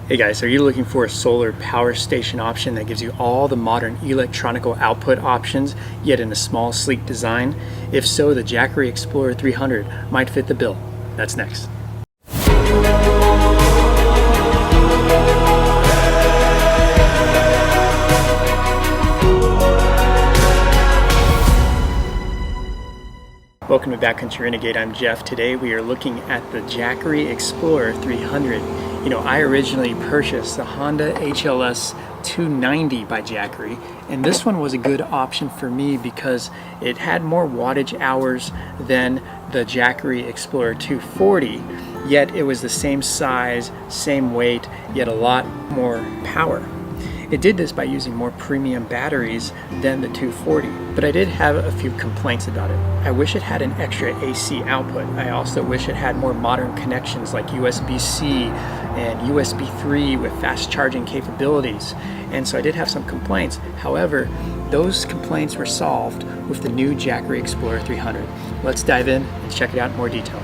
Hey guys, are you looking for a solar power station option that gives you all the modern electronical output options, yet in a small, sleek design? If so, the Jackery Explorer 300 might fit the bill. That's next. Welcome to Backcountry Renegade. I'm Jeff. Today we are looking at the Jackery Explorer 300. You know, I originally purchased the Hondla HLS 290 by Jackery, and this one was a good option for me because it had more wattage hours than the Jackery Explorer 240, yet it was the same size, same weight, yet a lot more power. It did this by using more premium batteries than the 240, but I did have a few complaints about it. I wish it had an extra AC output. I also wish it had more modern connections like USB-C and USB 3 with fast charging capabilities. And so I did have some complaints. However, those complaints were solved with the new Jackery Explorer 300. Let's dive in and check it out in more detail.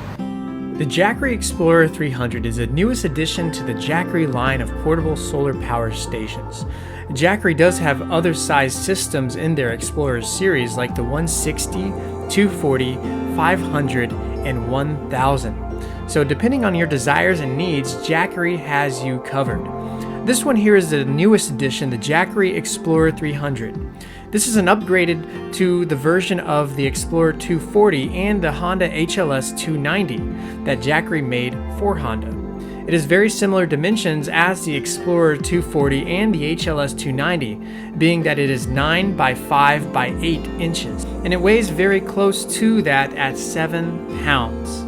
The Jackery Explorer 300 is the newest addition to the Jackery line of portable solar power stations. Jackery does have other size systems in their Explorer series like the 160, 240, 500, and 1000. So depending on your desires and needs, Jackery has you covered. This one here is the newest addition, the Jackery Explorer 300. This is an upgraded to the version of the Explorer 240 and the Hondla HLS 290 that Jackery made for Honda. It is very similar dimensions as the Explorer 240 and the HLS 290, being that it is 9 by 5 by 8 inches, and it weighs very close to that at 7 pounds.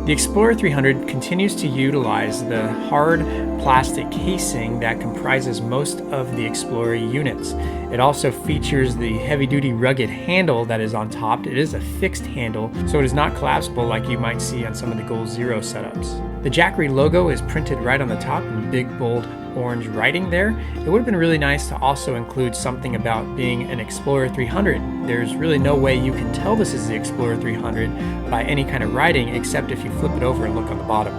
The Explorer 300 continues to utilize the hard plastic casing that comprises most of the Explorer units. It also features the heavy-duty rugged handle that is on top. It is a fixed handle, so it is not collapsible like you might see on some of the Goal Zero setups. The Jackery logo is printed right on the top in big, bold orange writing there. It would have been really nice to also include something about being an Explorer 300. There's really no way you can tell this is the Explorer 300 by any kind of writing except if you flip it over and look on the bottom.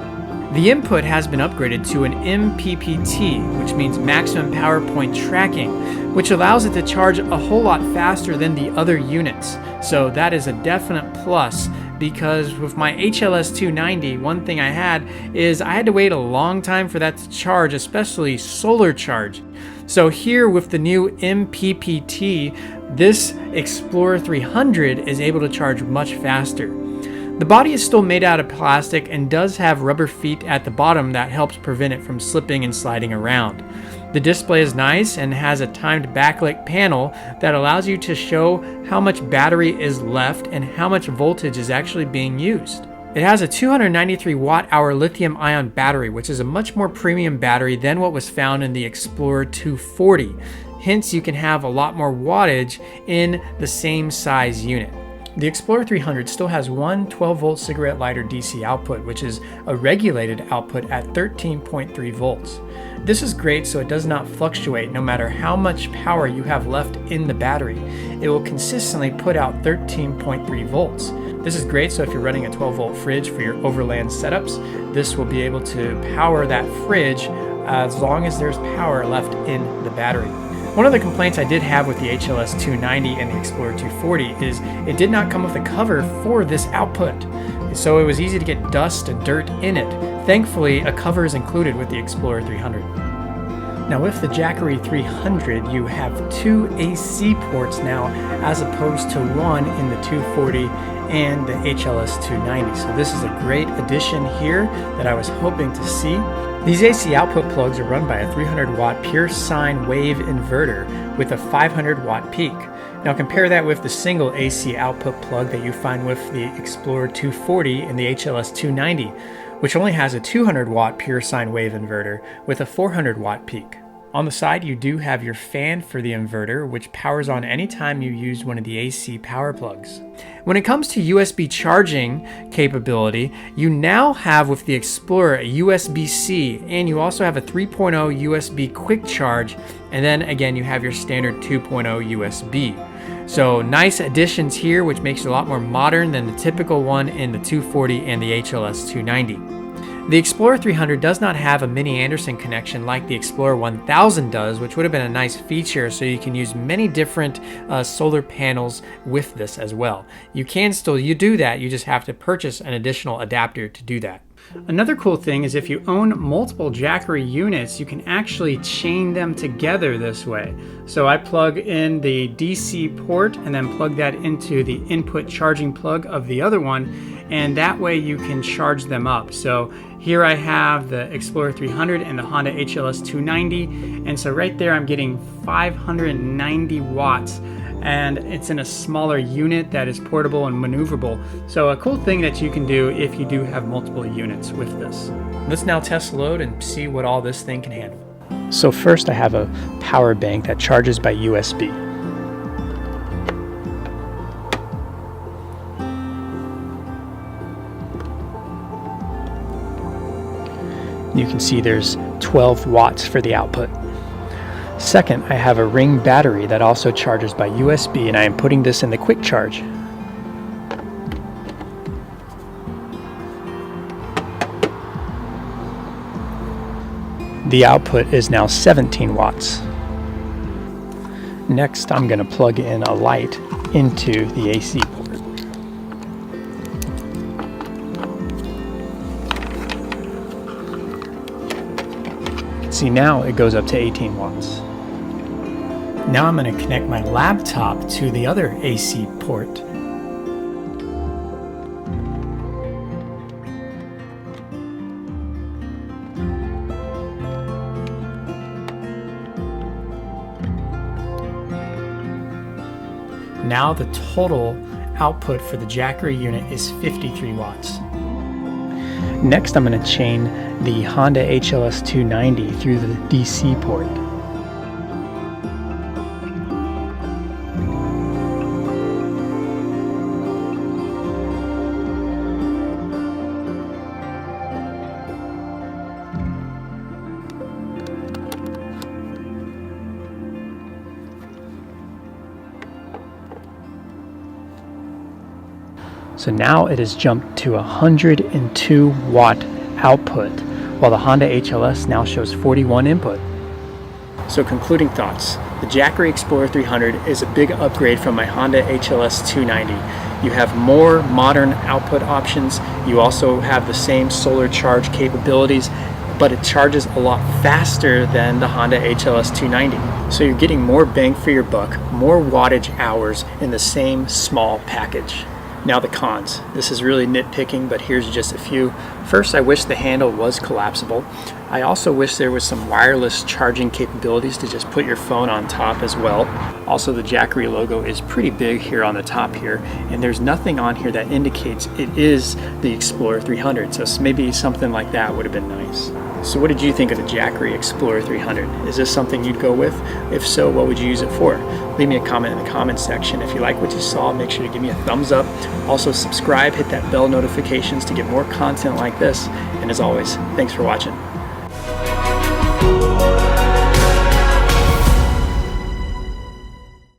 The input has been upgraded to an MPPT, which means maximum power point tracking, which allows it to charge a whole lot faster than the other units. So that is a definite plus, because with my HLS 290, one thing I had to wait a long time for that to charge, especially solar charge. So here with the new MPPT, this Explorer 300 is able to charge much faster. The body is still made out of plastic and does have rubber feet at the bottom that helps prevent it from slipping and sliding around. The display is nice and has a timed backlit panel that allows you to show how much battery is left and how much voltage is actually being used. It has a 293 watt-hour lithium-ion battery, which is a much more premium battery than what was found in the Explorer 240. Hence, you can have a lot more wattage in the same size unit. The Explorer 300 still has one 12-volt cigarette lighter DC output, which is a regulated output at 13.3 volts. This is great so it does not fluctuate no matter how much power you have left in the battery. It will consistently put out 13.3 volts. This is great so if you're running a 12-volt fridge for your overland setups, this will be able to power that fridge as long as there's power left in the battery. One of the complaints I did have with the HLS 290 and the Explorer 240 is it did not come with a cover for this output, so it was easy to get dust and dirt in it. Thankfully, a cover is included with the Explorer 300. Now with the Jackery 300, you have 2 AC ports now as opposed to one in the 240 and the HLS 290. So this is a great addition here that I was hoping to see. These AC output plugs are run by a 300 watt pure sine wave inverter with a 500 watt peak. Now compare that with the single AC output plug that you find with the Explorer 240 and the HLS 290, which only has a 200 watt pure sine wave inverter with a 400 watt peak. On the side, you do have your fan for the inverter, which powers on anytime you use one of the AC power plugs. When it comes to USB charging capability, you now have with the Explorer a USB-C, and you also have a 3.0 USB quick charge, and then again you have your standard 2.0 USB. So nice additions here, which makes it a lot more modern than the typical one in the 240 and the HLS 290. The Explorer 300 does not have a mini Anderson connection like the Explorer 1000 does, which would have been a nice feature, so you can use many different solar panels with this as well. You can still do that, you just have to purchase an additional adapter to do that. Another cool thing is if you own multiple Jackery units, you can actually chain them together this way. So I plug in the DC port and then plug that into the input charging plug of the other one, and that way you can charge them up. So here I have the Explorer 300 and the Hondla HLS 290, and so right there I'm getting 590 watts, and it's in a smaller unit that is portable and maneuverable. So a cool thing that you can do if you do have multiple units with this. Let's now test load and see what all this thing can handle. So first I have a power bank that charges by USB. You can see there's 12 watts for the output. Second, I have a ring battery that also charges by USB, and I am putting this in the quick charge. The output is now 17 watts. Next, I'm going to plug in a light into the AC port. See, now it goes up to 18 watts. Now I'm going to connect my laptop to the other AC port. Now the total output for the Jackery unit is 53 watts. Next, I'm going to chain the Hondla HLS 290 through the DC port. So now it has jumped to 102 watt output, while the Hondla HLS now shows 41 input. So concluding thoughts, the Jackery Explorer 300 is a big upgrade from my Hondla HLS 290. You have more modern output options, you also have the same solar charge capabilities, but it charges a lot faster than the Hondla HLS 290. So you're getting more bang for your buck, more wattage hours in the same small package. Now the cons. This is really nitpicking, but here's just a few. First, I wish the handle was collapsible. I also wish there was some wireless charging capabilities to just put your phone on top as well. Also, the Jackery logo is pretty big here on the top here, and there's nothing on here that indicates it is the Explorer 300, so maybe something like that would have been nice. So what did you think of the Jackery Explorer 300? Is this something you'd go with? If so, what would you use it for? Leave me a comment in the comment section. If you like what you saw, make sure to give me a thumbs up. Also subscribe, hit that bell notifications to get more content like this. And as always, thanks for watching.